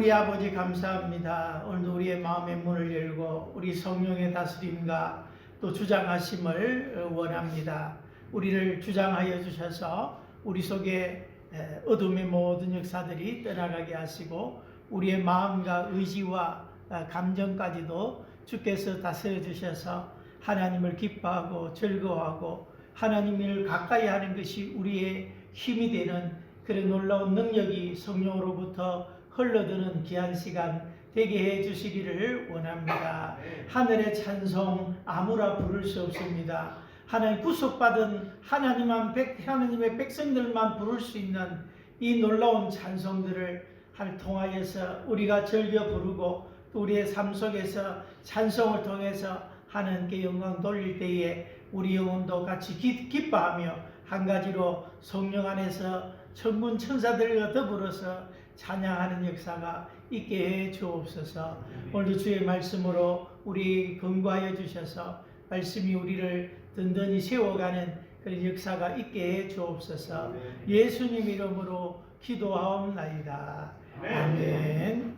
우리 아버지 감사합니다. 오늘도 우리의 마음의 문을 열고 우리 성령의 다스림과 또 주장하심을 원합니다. 우리를 주장하여 주셔서 우리 속에 어둠의 모든 역사들이 떠나가게 하시고 우리의 마음과 의지와 감정까지도 주께서 다스려 주셔서 하나님을 기뻐하고 즐거워하고 하나님을 가까이 하는 것이 우리의 힘이 되는 그런 놀라운 능력이 성령으로부터 흘러드는 귀한 시간 되게 해 주시기를 원합니다. 하늘의 찬송 아무나 부를 수 없습니다. 하나님 구속받은 하나님의 백성들만 부를 수 있는 이 놀라운 찬송들을 통하여서 우리가 즐겨 부르고 또 우리의 삶 속에서 찬송을 통해서 하나님께 영광 돌릴 때에 우리 영혼도 같이 기뻐하며 한 가지로 성령 안에서 천군 천사들과 더불어서 찬양하는 역사가 있게 해 주옵소서. 오늘도 주의 말씀으로 우리 건고하여 주셔서 말씀이 우리를 든든히 세워가는 그런 역사가 있게 해 주옵소서. 예수님 이름으로 기도하옵나이다. 아멘.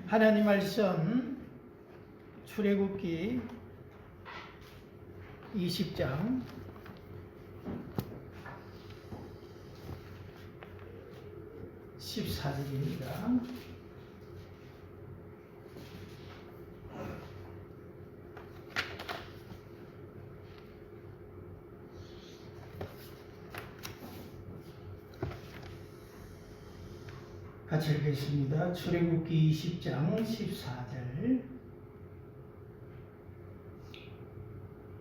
하나님 말씀 출애굽기 20장 14절입니다. 같이 읽겠습니다. 출애굽기 20장 14절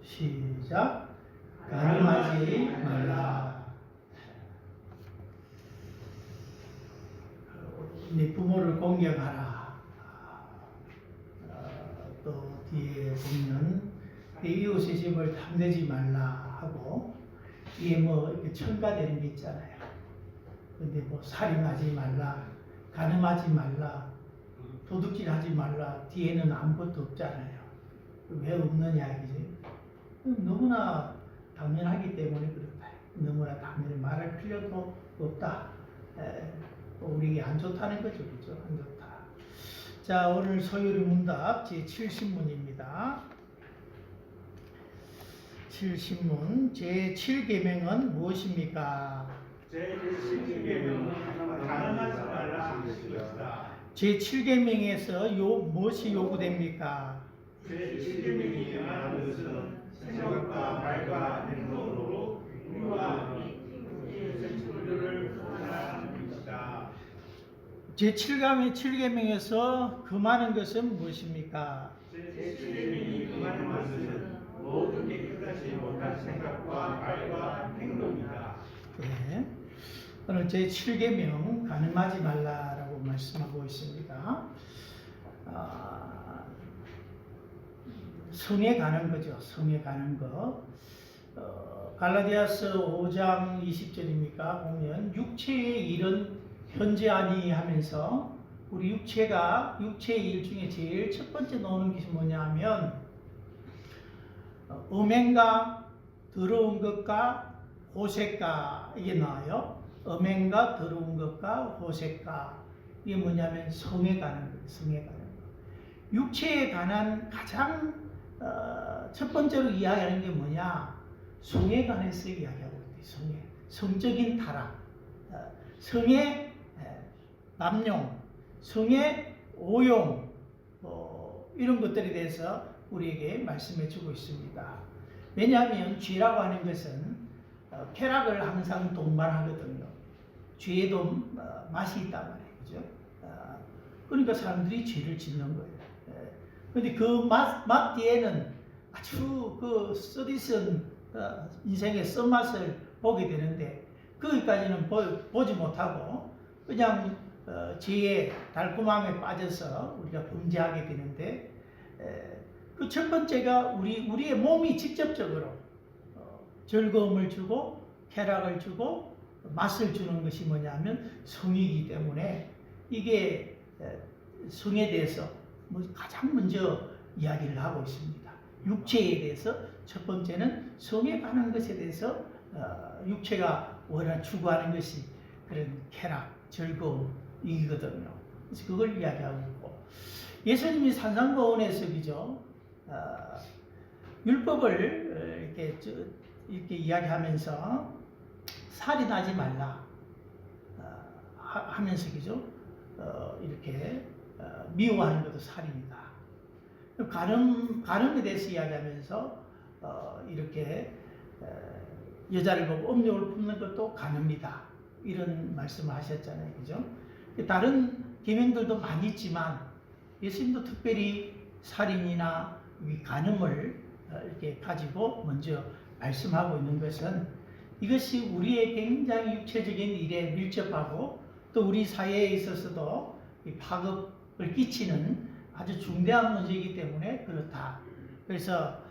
시작. 간음하지 말라. 네 부모를 공경하라. 또 뒤에 보면 내 이웃의 집을 탐내지 말라 하고 이게 뭐 이렇게 첨가되는 게 있잖아요. 근데 뭐 살인하지 말라, 간음하지 말라, 도둑질하지 말라 뒤에는 아무것도 없잖아요. 왜 없느냐 이제 너무나 당연하기 때문에 그렇다. 너무나 당연히 말할 필요도 없다. 우리에게 안 좋다는 거죠, 그죠? 안 좋다. 자, 오늘 소요리 문답 제7신문입니다. 7신문 제7계명은 무엇입니까? 제7계명은 간음하지 말라 하는 것이다. 제7계명에서 무엇이 요구됩니까? 제7계명이 말하는 것은 생각과 말과 행동으로 우리와 이웃의 친구들을 사랑하는 것이다. 제7계명에서 금하는 것은 무엇입니까? 제7계명이 금하는 것은 모든 깨끗하지 못한 생각과 말과 행동이다. 네. 오늘 제7계명 간음하지 말라라고 말씀하고 있습니다. 성에 관한 거죠. 성에 관한 거. 갈라디아서 5장 20절입니까? 보면 육체의 일은 현재 아니 하면서 우리 육체의 일 중에 제일 첫 번째 나오는 것이 뭐냐 하면 음행과 더러운 것과 호색과 이게 나와요. 음행과 더러운 것과 호색과 이게 뭐냐면 성에 관한 거예요. 성에 관한 거. 육체에 관한 가장 첫 번째로 이야기하는 게 뭐냐? 성에 관해서 이야기하고 있대요. 성적인 타락, 성의 남용, 성의 오용 이런 것들에 대해서 우리에게 말씀해 주고 있습니다. 왜냐하면 죄라고 하는 것은 쾌락을 항상 동반하거든요. 죄에도 맛이 있단 말이에요. 그죠? 그러니까 사람들이 죄를 짓는 거예요. 그런데 그 맛 뒤에는 아주 그 쓰디쓴 인생의 쓴맛을 보게 되는데 거기까지는 보지 못하고 그냥 죄의 달콤함에 빠져서 우리가 범죄하게 되는데 그 첫 번째가 우리의 몸이 직접적으로 즐거움을 주고 쾌락을 주고 맛을 주는 것이 뭐냐면 성이기 때문에 이게 성에 대해서 가장 먼저 이야기를 하고 있습니다. 육체에 대해서 첫 번째는 성에 관한 것에 대해서 육체가 원하는 추구하는 것이 그런 쾌락, 즐거움이거든요. 그걸 이야기하고 있고, 예수님이 산상보훈에서 그죠? 율법을 이렇게 이야기하면서 살인하지 말라 하면서 그죠? 이렇게 미워하는 것도 살인이다. 간음에 대해서 이야기하면서 이렇게 여자를 보고 음욕을 품는 것도 간음이다. 이런 말씀을 하셨잖아요. 그죠? 다른 계명들도 많이 있지만 예수님도 특별히 살인이나 간음을 이렇게 가지고 먼저 말씀하고 있는 것은 이것이 우리의 굉장히 육체적인 일에 밀접하고 또 우리 사회에 있어서도 파급을 끼치는 아주 중대한 문제이기 때문에 그렇다. 그래서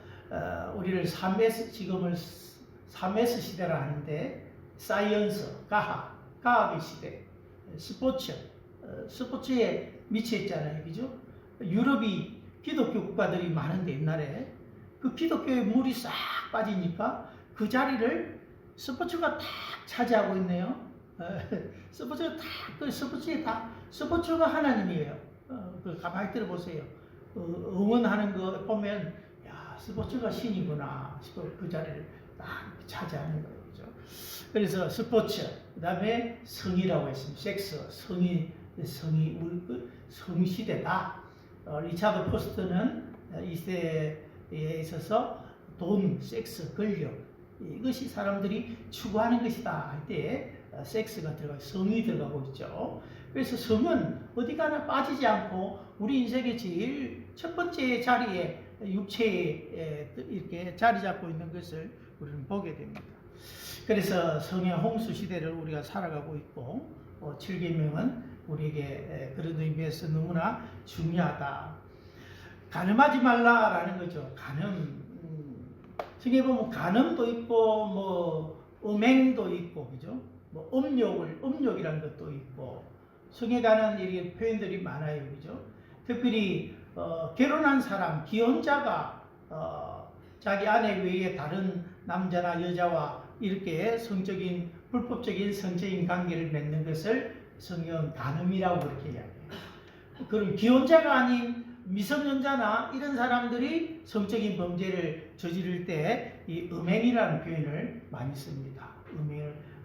우리를 3S 지금을 3S 시대라 하는데 사이언스, 과학의 시대, 스포츠에 미쳐 있잖아요. 그죠? 유럽이 기독교 국가들이 많은데 옛날에 그 기독교의 물이 싹 빠지니까 그 자리를 스포츠가 탁 차지하고 있네요. 스포츠가 하나님이에요. 가만히 들어보세요. 응원하는 거 보면, 야, 스포츠가 신이구나 싶어 그 자리를 딱 차지하는 거예요. 그죠? 그래서 스포츠, 그 다음에 성이라고 했습니다. 섹스, 성시대다. 리차드 포스트는 이 시대에 있어서 돈, 섹스, 권력, 이것이 사람들이 추구하는 것이다 할 때 섹스가 들어가고 성이 들어가고 있죠. 그래서 성은 어디 가나 빠지지 않고 우리 인생의 제일 첫 번째 자리에 육체에 이렇게 자리 잡고 있는 것을 우리는 보게 됩니다. 그래서 성의 홍수 시대를 우리가 살아가고 있고 7계명은 우리에게 그런 의미에서 너무나 중요하다. 간음하지 말라라는 거죠. 간음. 성경에 보면 간음도 있고 뭐 음행도 있고 그죠? 뭐 음욕이라는 것도 있고 성에 관한 이렇게 표현들이 많아요. 그죠? 특별히 결혼한 사람, 기혼자가 자기 아내 외에 다른 남자나 여자와 이렇게 불법적인 성적인 관계를 맺는 것을 성경은 간음이라고 그렇게 이야기해요. 그럼 기혼자가 아닌 미성년자나 이런 사람들이 성적인 범죄를 저지를 때 이 음행이라는 표현을 많이 씁니다.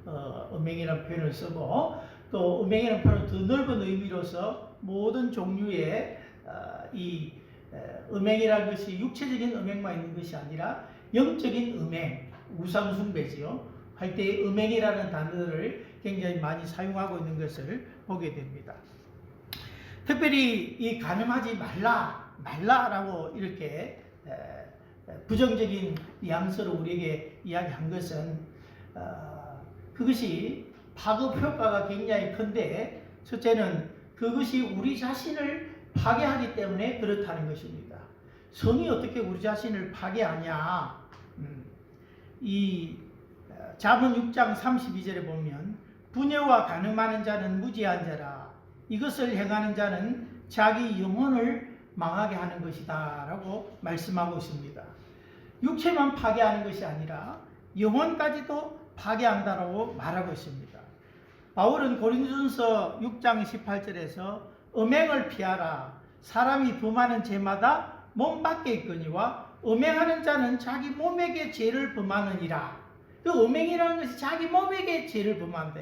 음행이라는 표현을 쓰고 또 음행이라는 표현은 더 넓은 의미로서 모든 종류의 이 음행이라는 것이 육체적인 음행만 있는 것이 아니라 영적인 음행, 우상숭배지요. 할 때 음행이라는 단어를 굉장히 많이 사용하고 있는 것을 보게 됩니다. 특별히 이 간음하지 말라라고 이렇게 부정적인 뉘앙스로 우리에게 이야기한 것은 그것이 파급 효과가 굉장히 큰데 첫째는 그것이 우리 자신을 파괴하기 때문에 그렇다는 것입니다. 성이 어떻게 우리 자신을 파괴하냐? 이 잠언 6장 32절에 보면 분여와 간음하는 자는 무지한 자라 이것을 행하는 자는 자기 영혼을 망하게 하는 것이다 라고 말씀하고 있습니다. 육체만 파괴하는 것이 아니라 영혼까지도 파괴한다라고 말하고 있습니다. 바울은 고린도전서 6장 18절에서 음행을 피하라 사람이 범하는 죄마다 몸 밖에 있거니와 음행하는 자는 자기 몸에게 죄를 범하느니라. 그 음행이라는 것이 자기 몸에게 죄를 범한다.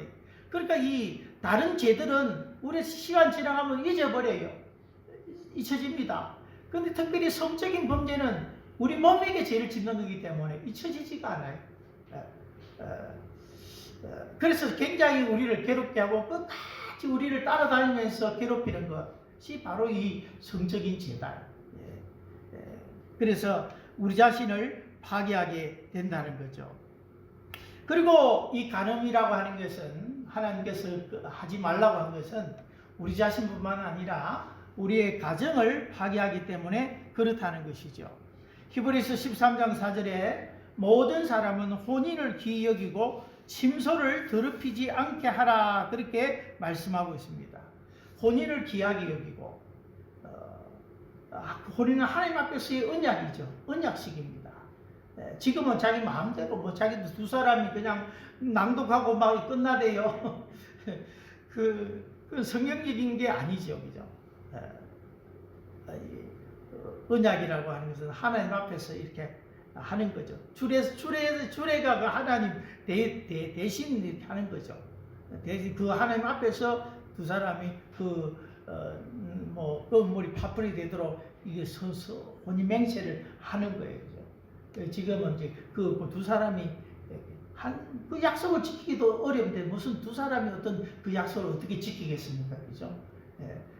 그러니까 이 다른 죄들은 우리 시간 지나가면 잊어버려요. 잊혀집니다. 그런데 특별히 성적인 범죄는 우리 몸에게 죄를 짓는 거기 때문에 잊혀지지가 않아요. 그래서 굉장히 우리를 괴롭게 하고 끝까지 우리를 따라다니면서 괴롭히는 것이 바로 이 성적인 죄다. 그래서 우리 자신을 파괴하게 된다는 거죠. 그리고 이 간음이라고 하는 것은 하나님께서 하지 말라고 한 것은 우리 자신뿐만 아니라 우리의 가정을 파괴하기 때문에 그렇다는 것이죠. 히브리서 13장 4절에 모든 사람은 혼인을 귀히 여기고 침소를 더럽히지 않게 하라 그렇게 말씀하고 있습니다. 혼인을 귀하게 여기고 혼인은 하나님 앞에서의 언약이죠. 언약식입니다. 지금은 자기 마음대로 뭐 자기 두 사람이 그냥 낭독하고 막 끝나대요. 그 성경적인 게 아니죠, 그죠? 언약이라고 하는 것은 하나님 앞에서 이렇게 하는 거죠. 주례가 그 하나님 대신 이렇게 하는 거죠. 대신 그 하나님 앞에서 두 사람이 머리 파풀이 되도록 이게 혼인 맹세를 하는 거예요, 그죠? 지금은 이제 그 두 사람이 그 약속을 지키기도 어려운데 무슨 두 사람이 어떤 그 약속을 어떻게 지키겠습니까, 그죠?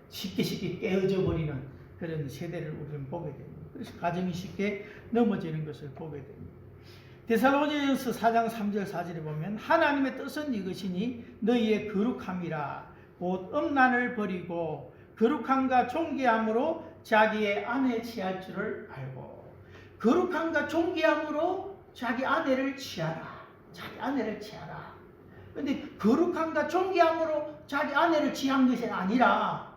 쉽게 깨어져 버리는 그런 세대를 우리는 보게 됩니다. 그래서 가정이 쉽게 넘어지는 것을 보게 됩니다. 데살로니가서 4장 3절 4절에 보면 하나님의 뜻은 이것이니 너희의 거룩함이라 곧 음란을 버리고 거룩함과 존귀함으로 자기의 아내 취할 줄을 알고 거룩함과 존귀함으로 자기 아내를 취하라. 자기 아내를 취하라. 근데 거룩함과 존귀함으로 자기 아내를 취한 것이 아니라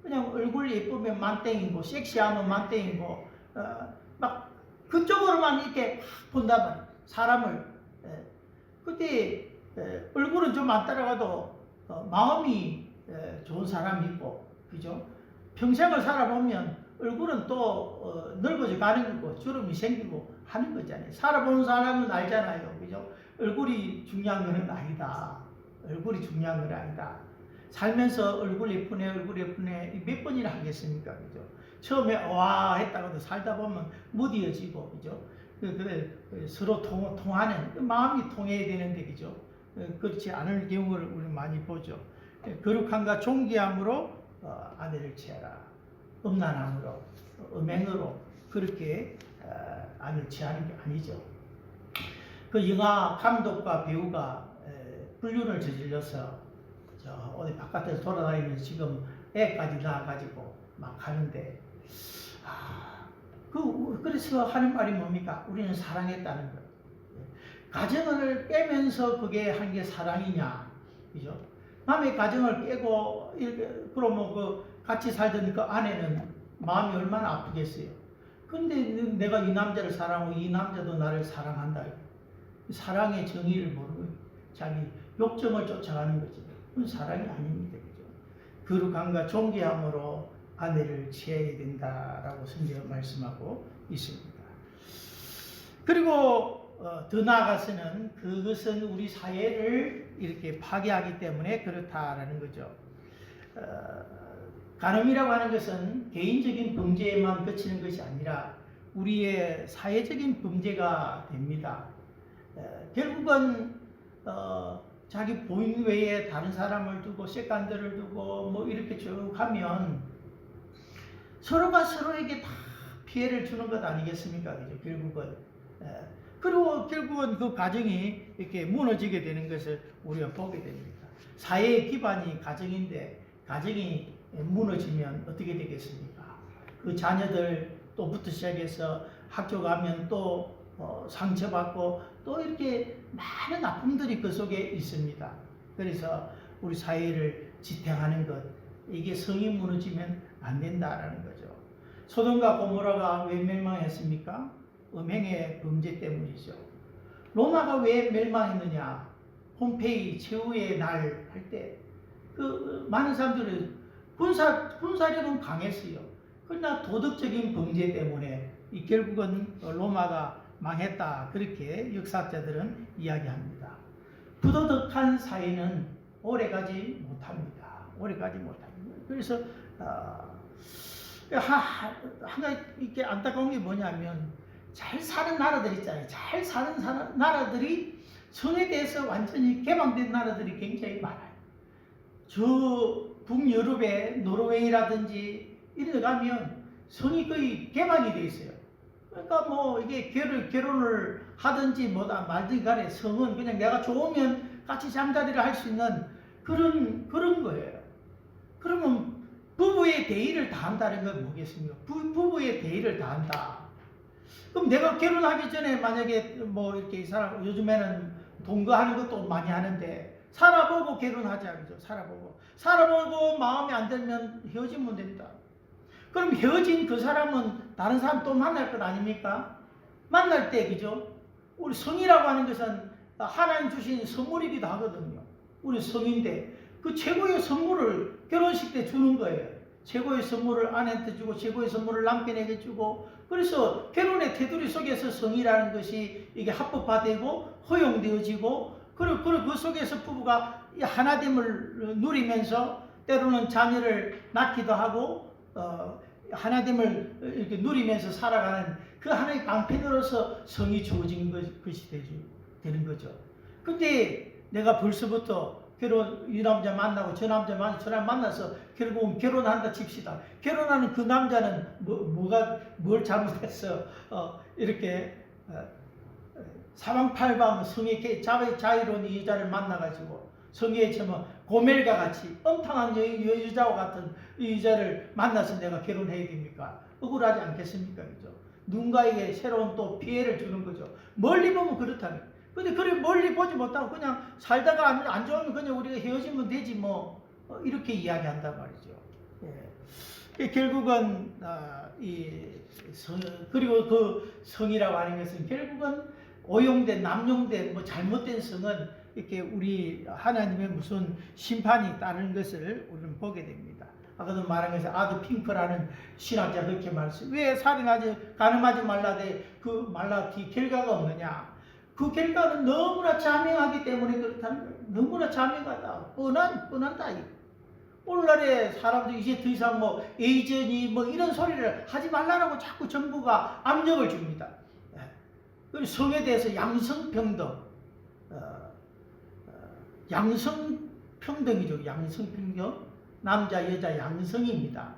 그냥 얼굴 예쁘면 만땡이고 섹시하면 만땡이고 막 그쪽으로만 이렇게 본단 말이에요. 사람을. 그때 얼굴은 좀 안 따라가도 마음이 좋은 사람이 있고, 그죠? 평생을 살아보면 얼굴은 또 늙어져 가는 거고 주름이 생기고 하는 거잖아요. 살아보는 사람은 알잖아요, 그죠? 얼굴이 중요한 것은 아니다. 얼굴이 중요한 건 아니다. 살면서 얼굴 예쁘네 몇 번이나 하겠습니까, 그죠? 처음에 와 했다가도 살다 보면 무디어지고, 그죠? 서로 통하는 마음이 통해야 되는데, 그죠? 그렇지 않을 경우를 우리 많이 보죠. 거룩함과 존귀함으로 아내를 취하라. 음란함으로, 음행으로 그렇게 아내를 취하는 게 아니죠. 그 영화 감독과 배우가 불륜을 저질러서 어디 바깥에서 돌아다니면서 지금 애까지 낳아가지고 막 하는데, 그래서 하는 말이 뭡니까? 우리는 사랑했다는 거예요. 가정을 깨면서 그게 한 게 사랑이냐, 그죠? 남의 가정을 깨고 그러면 같이 살던 그 아내는 마음이 얼마나 아프겠어요. 근데 내가 이 남자를 사랑하고 이 남자도 나를 사랑한다. 사랑의 정의를 모르고 자기 욕정을 쫓아가는 거지. 그건 사랑이 아닙니다, 그죠? 거룩함과 존귀함으로 아내를 취해야 된다라고 성경은 말씀하고 있습니다. 그리고 더 나아가서는 그것은 우리 사회를 이렇게 파괴하기 때문에 그렇다라는 거죠. 간음이라고 하는 것은 개인적인 범죄에만 그치는 것이 아니라 우리의 사회적인 범죄가 됩니다. 결국은 자기 부인 외에 다른 사람을 두고 색간들을 두고 뭐 이렇게 쭉 하면 서로가 서로에게 다 피해를 주는 것 아니겠습니까? 그죠? 결국은. 그리고 결국은 그 가정이 이렇게 무너지게 되는 것을 우리가 보게 됩니다. 사회의 기반이 가정인데 가정이 무너지면 어떻게 되겠습니까? 그 자녀들 또부터 시작해서 학교 가면 또 상처받고 또 이렇게 많은 아픔들이 그 속에 있습니다. 그래서 우리 사회를 지탱하는 것, 이게 성이 무너지면 안 된다라는 거죠. 소돔과 고모라가 왜 멸망했습니까? 음행의 범죄 때문이죠. 로마가 왜 멸망했느냐? 폼페이 최후의 날 할 때 그 많은 사람들은 군사력은 강했어요. 그러나 도덕적인 범죄 때문에 결국은 로마가 망했다. 그렇게 역사학자들은 이야기합니다. 부도덕한 사회는 오래가지 못합니다. 오래가지 못합니다. 그래서 하나 이렇게 안타까운 게 뭐냐면 잘 사는 나라들 있잖아요. 잘 사는 나라들이 성에 대해서 완전히 개방된 나라들이 굉장히 많아요. 저 북유럽의 노르웨이라든지 이런 데 가면 성이 거의 개방이 돼 있어요. 그러니까 뭐 이게 결혼을 하든지 뭐다 말든지 간에 성은 그냥 내가 좋으면 같이 잠자리를 할 수 있는 그런 거예요. 그러면 부부의 대의를 다한다는 건 뭐겠습니까? 부부의 대의를 다한다. 그럼 내가 결혼하기 전에 만약에 뭐 이렇게 이 사람 요즘에는 동거하는 것도 많이 하는데 살아보고 결혼하자, 그죠? 살아보고 마음에 안 들면 헤어지면 된다. 그럼 헤어진 그 사람은 다른 사람 또 만날 것 아닙니까? 만날 때, 그죠? 우리 성이라고 하는 것은 하나님 주신 선물이기도 하거든요. 우리 성인데 그 최고의 선물을 결혼식 때 주는 거예요. 최고의 선물을 아내한테 주고 최고의 선물을 남편에게 주고, 그래서 결혼의 테두리 속에서 성이라는 것이 이게 합법화되고 허용되어지고, 그리고 그 속에서 부부가 하나됨을 누리면서 때로는 자녀를 낳기도 하고 하나됨을 이렇게 누리면서 살아가는 그 하나의 방편으로서 성이 주어진 것이 되는 거죠. 근데 내가 벌써부터 이 남자 만나고 저 남자 만나서 결국은 결혼한다 칩시다. 결혼하는 그 남자는 뭘 잘못했어? 이렇게 사방팔방 성의 자유로운 이 여자를 만나가지고 성의에 처면 고멜과 같이 엄탕한 여자와 같은 이 여자를 만나서 내가 결혼해야 됩니까? 억울하지 않겠습니까? 그죠? 누군가에게 새로운 또 피해를 주는 거죠. 멀리 보면 그렇다면. 근데 그래 멀리 보지 못하고 그냥 살다가 안 좋으면 그냥 우리가 헤어지면 되지 뭐, 이렇게 이야기한단 말이죠. 예. 결국은 그리고 그 성이라고 하는 것은 결국은 오용된 남용된 잘못된 성은 이렇게 우리 하나님의 무슨 심판이 따르는 것을 우리는 보게 됩니다. 아까도 말한 것은 아드 핑크라는 신학자 그렇게 말했어요. 왜 살인하지 가늠하지 말라되 그 말라티 결과가 없느냐? 그 결과는 너무나 자명하기 때문에 그렇다는 거예요. 너무나 자명하다. 뻔한다. 오늘날의 사람들이 이제 더 이상 에이전이 이런 소리를 하지 말라고 자꾸 정부가 압력을 줍니다. 그리고 성에 대해서 양성평등, 양성평등이죠. 양성평등. 남자, 여자 양성입니다.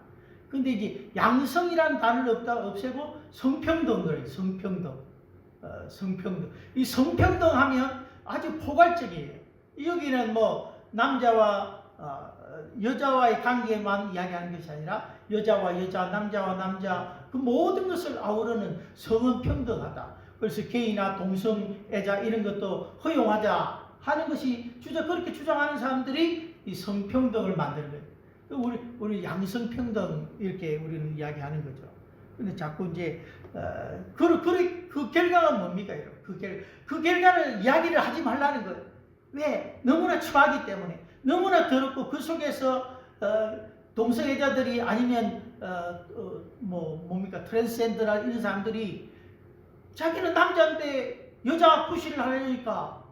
근데 이제 양성이라는 단어를 없애고 성평등을, 성평등. 성평등. 이 성평등 하면 아주 포괄적이에요. 여기는 남자와 여자와의 관계만 이야기하는 것이 아니라 여자와 여자, 남자와 남자 그 모든 것을 아우르는 성은 평등하다. 그래서 게이나 동성애자 이런 것도 허용하자 하는 것이 그렇게 주장하는 사람들이 이 성평등을 만드는 거예요. 우리 양성평등 이렇게 우리는 이야기하는 거죠. 근데 자꾸 이제 그 결과가 뭡니까? 그 결과를 이야기를 하지 말라는 거예요. 왜? 너무나 추하기 때문에. 너무나 더럽고 그 속에서 동성애자들이 아니면 트랜스젠더나 이런 사람들이 자기는 남자인데 여자 부시를 하려니까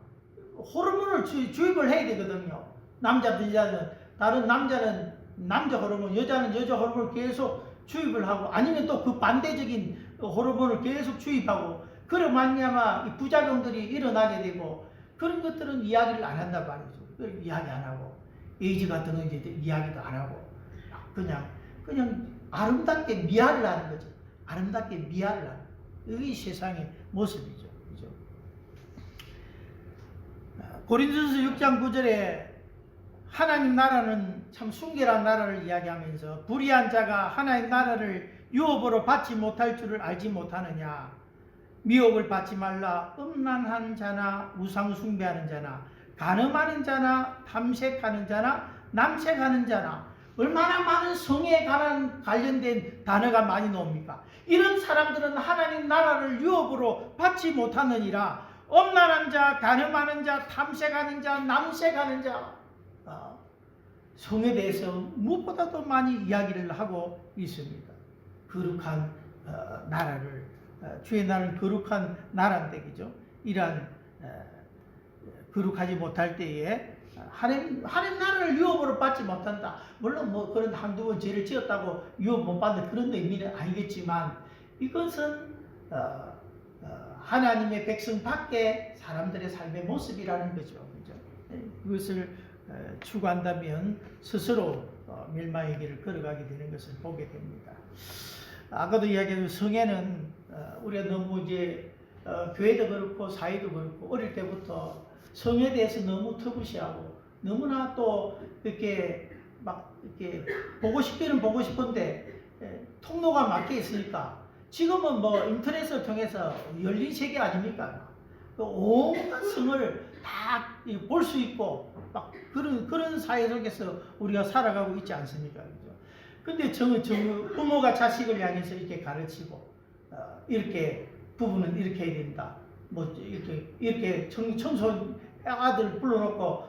호르몬을 주입을 해야 되거든요. 여자는 다른 남자는 남자 호르몬, 여자는 여자 호르몬을 계속 주입을 하고 아니면 또 그 반대적인 호르몬을 계속 주입하고 그로 말미암아 이 부작용들이 일어나게 되고 그런 것들은 이야기를 안 한단 말이죠. 이야기 안 하고 에이즈 같은 거 이제 이야기도 안 하고 그냥 아름답게 미화를 하는 거죠. 아름답게 미화를 하는 이게 세상의 모습이죠. 그죠? 고린도전서 6장 9절에 하나님 나라는 참 순결한 나라를 이야기하면서 불의한 자가 하나님 나라를 유업으로 받지 못할 줄을 알지 못하느냐. 미혹을 받지 말라. 음란한 자나 우상 숭배하는 자나 간음하는 자나 탐색하는 자나 남색하는 자나 얼마나 많은 성에 관련된 단어가 많이 나옵니까? 이런 사람들은 하나님 나라를 유업으로 받지 못하느니라. 음란한 자, 간음하는 자, 탐색하는 자, 남색하는 자 성에 대해서 무엇보다도 많이 이야기를 하고 있습니다. 거룩한 나라를 주의 나라는 거룩한 나라인데 그죠? 이러한 거룩하지 못할 때에 하나님 나라를 유업으로 받지 못한다. 물론 그런 한두 번 죄를 지었다고 유업 못 받는 그런 의미는 아니겠지만 이것은 하나님의 백성 밖에 사람들의 삶의 모습이라는 거죠. 그죠? 그것을 추구한다면 스스로 멸망의 길을 걸어가게 되는 것을 보게 됩니다. 아까도 이야기한 성에는 우리가 너무 이제 교회도 그렇고 사회도 그렇고 어릴 때부터 성에 대해서 너무 터부시하고 너무나 또 이렇게 보고 싶기는 보고 싶은데 통로가 막혀 있으니까 지금은 인터넷을 통해서 열린 세계 아닙니까? 온갖 성을 다 볼 수 있고 그런 사회 속에서 우리가 살아가고 있지 않습니까? 근데 부모가 자식을 향해서 이렇게 가르치고 이렇게 부부는 이렇게 해야 된다. 이렇게 청소년 아들 불러놓고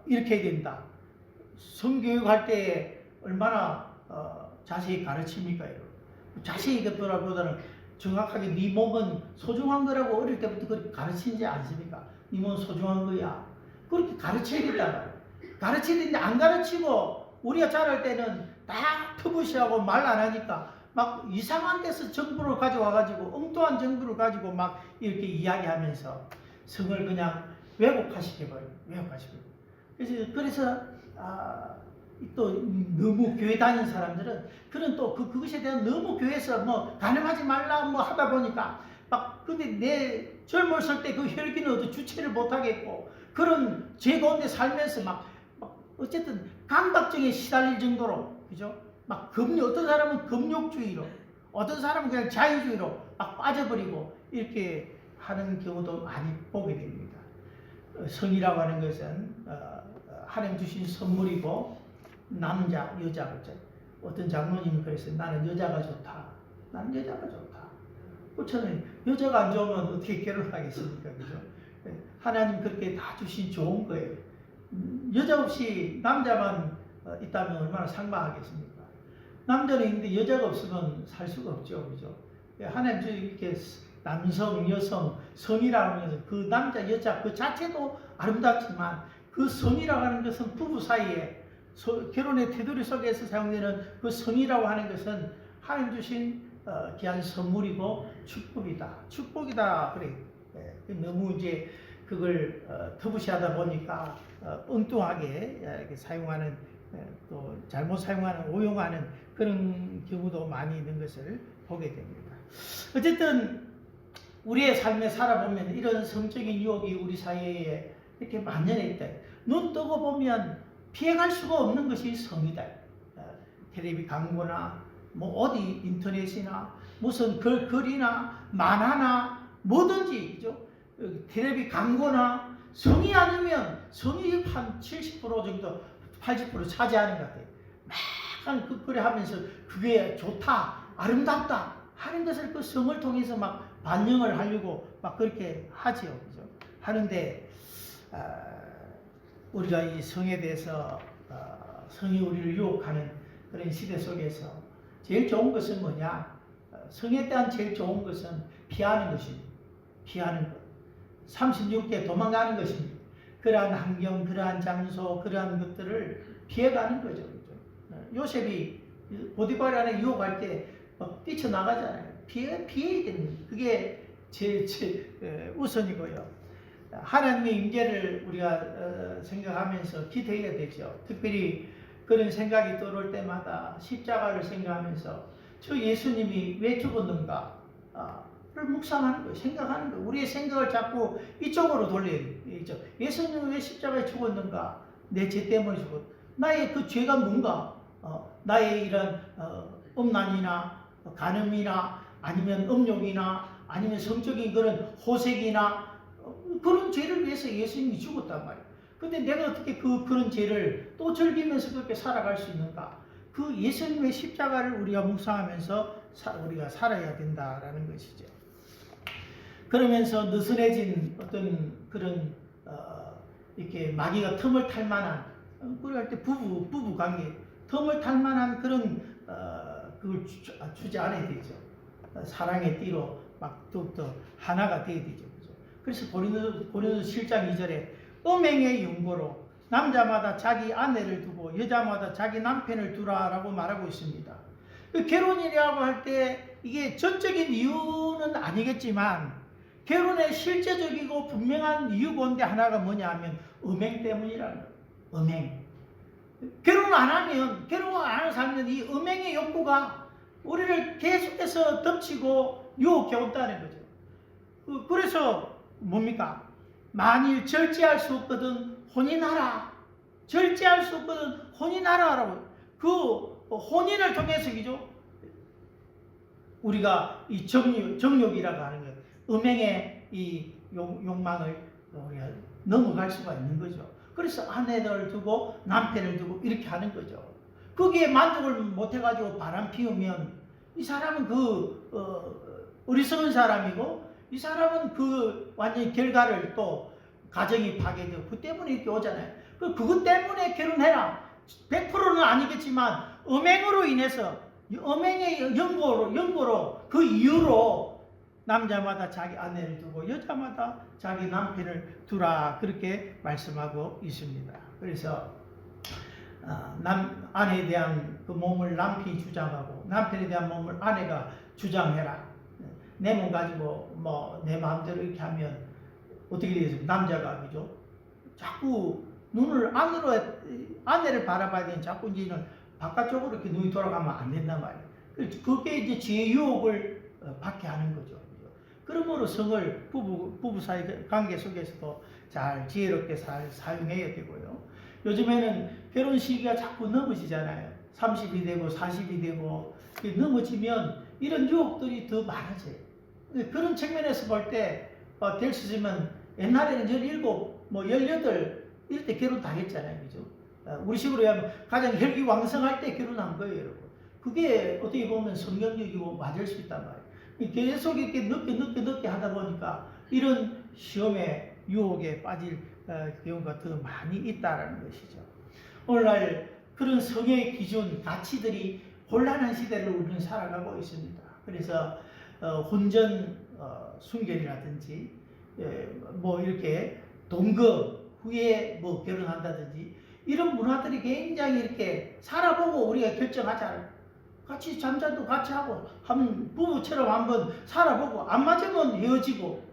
이렇게 해야 된다. 성교육할 때 얼마나 자세히 가르칩니까? 자세히 이것보다는 정확하게 네 몸은 소중한 거라고 어릴 때부터 그렇게 가르치지 않습니까? 네 몸은 소중한 거야. 그렇게 가르쳐야겠단 말이야. 가르쳐야 되는데 안 가르치고 우리가 자랄 때는 다 터부시하고 말 안 하니까 막 이상한 데서 정보를 가져와가지고 엉뚱한 정보를 가지고 막 이렇게 이야기하면서 성을 그냥 왜곡하시켜버려요. 그래서 또 너무 교회 다니는 사람들은 그런 또 그것에 대한 너무 교회에서 뭐 가늠하지 말라 뭐 하다 보니까 막 근데 내 젊었을 때 그 혈기는 어디 주체를 못 하겠고 그런 죄 가운데 살면서 막 어쨌든 강박증에 시달릴 정도로 그죠? 막 어떤 사람은 금욕주의로 어떤 사람은 그냥 자유주의로 막 빠져버리고 이렇게 하는 경우도 많이 보게 됩니다. 성이라고 하는 것은 하나님 주신 선물이고 남자, 여자 어떤 장로님이 그랬어요. 나는 여자가 좋다. 저는 여자가 안 좋으면 어떻게 결혼하겠습니까? 그죠? 하나님 그렇게 다 주신 좋은 거예요. 여자 없이 남자만 있다면 얼마나 상망하겠습니까? 남자는 있는데 여자가 없으면 살 수가 없죠. 그죠? 하나님 이렇게 남성, 여성, 성이라고 하는 것은 그 남자, 여자 그 자체도 아름답지만 그 성이라고 하는 것은 부부 사이에 결혼의 테두리 속에서 사용되는 그 성이라고 하는 것은 하나님 주신 귀한 선물이고 축복이다. 그래. 너무 이제 그걸 터부시하다 보니까 엉뚱하게 이렇게 사용하는 또 잘못 사용하는 오용하는 그런 경우도 많이 있는 것을 보게 됩니다. 어쨌든 우리의 삶에 살아보면 이런 성적인 유혹이 우리 사회에 이렇게 만연해 있다. 눈 뜨고 보면 피해갈 수가 없는 것이 성이다. 텔레비 광고나 뭐 어디 인터넷이나 무슨 글이나 만화나 뭐든지 그죠? 텔레비 광고나 성이 아니면 성이 한 70% 정도 80% 차지하는 것 같아요. 막 그래 하면서 그게 좋다 아름답다 하는 것을 그 성을 통해서 막 반영을 하려고 막 그렇게 하지요. 그죠? 하는데 우리가 이 성에 대해서 성이 우리를 유혹하는 그런 시대 속에서 제일 좋은 것은 뭐냐? 성에 대한 제일 좋은 것은 피하는 것입니다. 피하는 것. 36개 도망가는 것입니다. 그러한 환경, 그러한 장소, 그러한 것들을 피해가는 거죠. 그죠? 요셉이 보디발에 유혹할 때 뛰쳐나가잖아요. 피해야 되는 그게 제일 우선이고요. 하나님의 임재를 우리가 생각하면서 기도해야 되죠. 특별히 그런 생각이 떠오를 때마다 십자가를 생각하면서 저 예수님이 왜 죽었는가 를 묵상하는 거예요. 생각하는 거예요. 우리의 생각을 자꾸 이쪽으로 돌려야 되죠. 예수님은 왜 십자가에 죽었는가? 내 죄 때문에 죽었. 나의 그 죄가 뭔가? 나의 이런 음란이나 간음이나 아니면 음욕이나 아니면 성적인 그런 호색이나 그런 죄를 위해서 예수님이 죽었단 말이에요. 근데 내가 어떻게 그런 죄를 또 즐기면서 그렇게 살아갈 수 있는가? 그 예수님의 십자가를 우리가 묵상하면서 우리가 살아야 된다라는 것이죠. 그러면서 느슨해진 어떤 그런 이렇게 마귀가 틈을 탈 만한 우리 할 때 부부 관계 틈을 탈 만한 그런 그걸 주지 않아야 되죠. 사랑의 띠로 막 더욱더 하나가 되어야 되죠. 그래서 고린도서 7장 2절에 음행의 윤고로 남자마다 자기 아내를 두고 여자마다 자기 남편을 두라라고 말하고 있습니다. 그 결혼이라고 할 때 이게 전적인 이유는 아니겠지만 결혼의 실제적이고 분명한 이유 가운데 하나가 뭐냐 하면 음행 때문이라는 거예요. 음행. 결혼 안 하는 사람은 이 음행의 욕구가 우리를 계속해서 덮치고 유혹해 온다는 거죠. 그래서 뭡니까? 만일 절제할 수 없거든 혼인하라. 절제할 수 없거든 혼인하라라고. 그 혼인을 통해서 그죠? 우리가 이 정욕이라고 하는 것, 음행의 이 욕망을 우리가 넘어갈 수가 있는 거죠. 그래서 아내를 두고 남편을 두고 이렇게 하는 거죠. 거기에 만족을 못해가지고 바람 피우면 이 사람은 어리석은 사람이고 이 사람은 완전히 결과를 또 가정이 파괴되고 그 때문에 이렇게 오잖아요. 그것 때문에 결혼해라. 100%는 아니겠지만 음행으로 인해서 음행의 연고로 그 이유로 남자마다 자기 아내를 두고 여자마다 자기 남편을 두라 그렇게 말씀하고 있습니다. 그래서 아내에 대한 그 몸을 남편이 주장하고 남편에 대한 몸을 아내가 주장해라. 내 몸 가지고 뭐 내 마음대로 이렇게 하면 어떻게 되겠습니까? 남자가 그죠? 자꾸 눈을 안으로 아내를 바라봐야 되는 자꾸 이제는 바깥쪽으로 이렇게 눈이 돌아가면 안 된단 말이에요. 그게 이제 지혜 유혹을 받게 하는 거죠. 그러므로 성을 부부 사이 관계 속에서도 잘 지혜롭게 잘 사용해야 되고요. 요즘에는 결혼 시기가 자꾸 넘어지잖아요. 30이 되고 40이 되고 넘어지면 이런 유혹들이 더 많아져요. 그런 측면에서 볼 때 될 수 있으면 옛날에는 17, 뭐 18 이럴 때 결혼 다 했잖아요. 그죠? 우리 식으로 하면 가장 혈기왕성할 때 결혼한 거예요, 여러분. 그게 어떻게 보면 성경적이고 맞을 수 있단 말이에요. 계속 이렇게 늦게 하다 보니까 이런 시험에 유혹에 빠질 경우가 더 많이 있다라는 것이죠. 오늘날 그런 성의 기준, 가치들이 곤란한 시대를 우리는 살아가고 있습니다. 그래서 혼전 순결이라든지 뭐 이렇게 동거 후에 뭐 결혼한다든지 이런 문화들이 굉장히 이렇게 살아보고 우리가 결정하자. 같이 잠자도 같이 하고 한 부부처럼 한번 살아보고 안 맞으면 헤어지고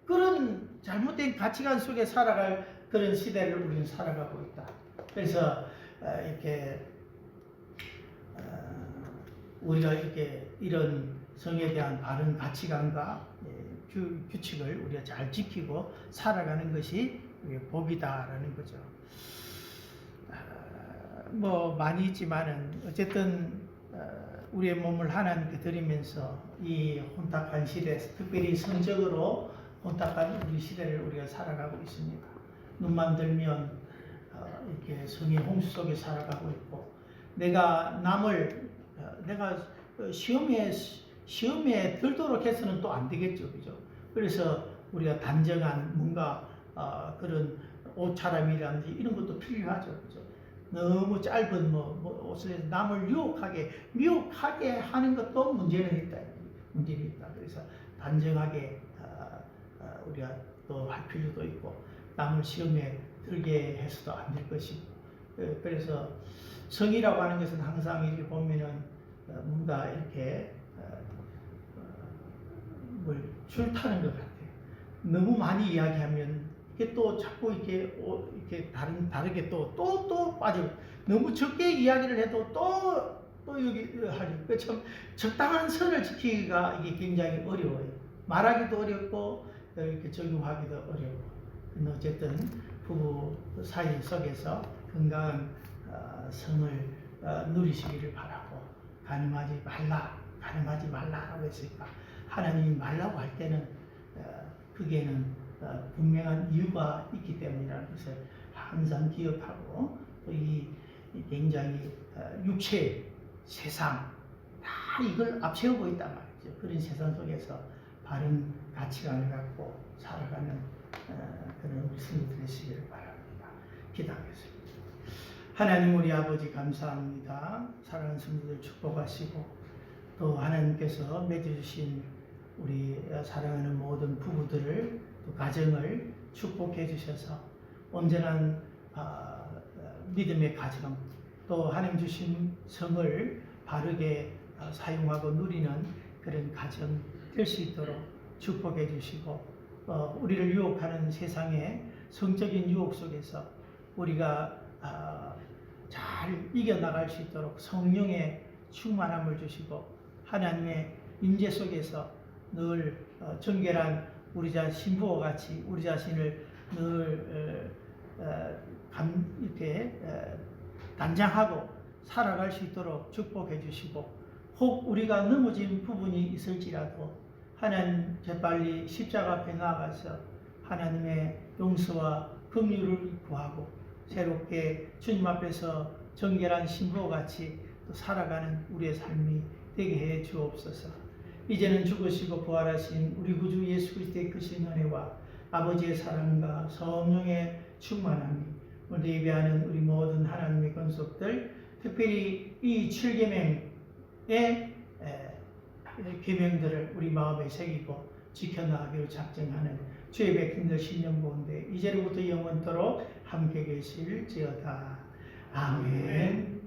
그런 잘못된 가치관 속에 살아갈 그런 시대를 우리는 살아가고 있다. 그래서 이렇게 우리가 이렇게 이런 성에 대한 바른 가치관과 규칙을 우리가 잘 지키고 살아가는 것이 복이다라는 거죠. 뭐 많이 있지만은 어쨌든 우리의 몸을 하나님께 드리면서 이 혼탁한 시대에서 특별히 성적으로 혼탁한 우리 시대를 우리가 살아가고 있습니다. 눈만 들면 이렇게 성의 홍수 속에 살아가고 있고 내가 남을 내가 시험에 들도록 해서는 또 안 되겠죠, 그죠? 그래서 우리가 단정한 뭔가 그런 옷차림이라든지 이런 것도 필요하죠, 그죠? 너무 짧은 옷을 남을 미혹하게 하는 것도 문제는 있다. 그래서 단정하게 우리가 또 할 필요도 있고 남을 시험에 들게 해서도 안 될 것이고 그래서 성이라고 하는 것은 항상 이렇게 보면은 뭔가 이렇게 뭘 줄타는 것 같아요. 너무 많이 이야기하면 이게 또 자꾸 이렇게 다르게 또 빠지고 너무 적게 이야기를 해도 또 여기 하죠. 참 적당한 선을 지키기가 이게 굉장히 어려워요. 말하기도 어렵고 이렇게 적용하기도 어렵고. 근데 어쨌든 부부 사이 속에서 건강한 성을 누리시기를 바라고 가늠하지 말라라고 했으니까 하나님이 말라고 할 때는 그게는 분명한 이유가 있기 때문이라는 것을 항상 기억하고 또 이 굉장히 육체, 세상 다 이걸 앞세우고 있단 말이죠. 그런 세상 속에서 바른 가치관을 갖고 살아가는 그런 우리 성도들 되시기를 바랍니다. 기도하겠습니다. 하나님 우리 아버지 감사합니다. 사랑하는 성도들 축복하시고 또 하나님께서 맺어주신 우리 사랑하는 모든 부부들을 또 가정을 축복해 주셔서 온전한 믿음의 가정 또 하나님 주신 성을 바르게 사용하고 누리는 그런 가정 될 수 있도록 축복해 주시고 우리를 유혹하는 세상의 성적인 유혹 속에서 우리가 잘 이겨나갈 수 있도록 성령의 충만함을 주시고 하나님의 임재 속에서 늘 정결한 우리 신부와 같이 우리 자신을 늘 이렇게 단장하고 살아갈 수 있도록 축복해 주시고 혹 우리가 넘어진 부분이 있을지라도 하나님 재빨리 십자가 앞에 나아가서 하나님의 용서와 긍휼을 구하고 새롭게 주님 앞에서 정결한 신부와 같이 또 살아가는 우리의 삶이 되게 해 주옵소서. 이제는 죽으시고 부활하신 우리 구주 예수 그리스도의 크신 은혜와 아버지의 사랑과 성령의 충만함이 오늘 예배하는 우리 모든 하나님의 권속들, 특별히 이 7계명의 계명들을 우리 마음에 새기고 지켜나가기로 작정하는 주의 백성들 신령 보온데 이제로부터 영원토록 함께 계실지어다. 아멘.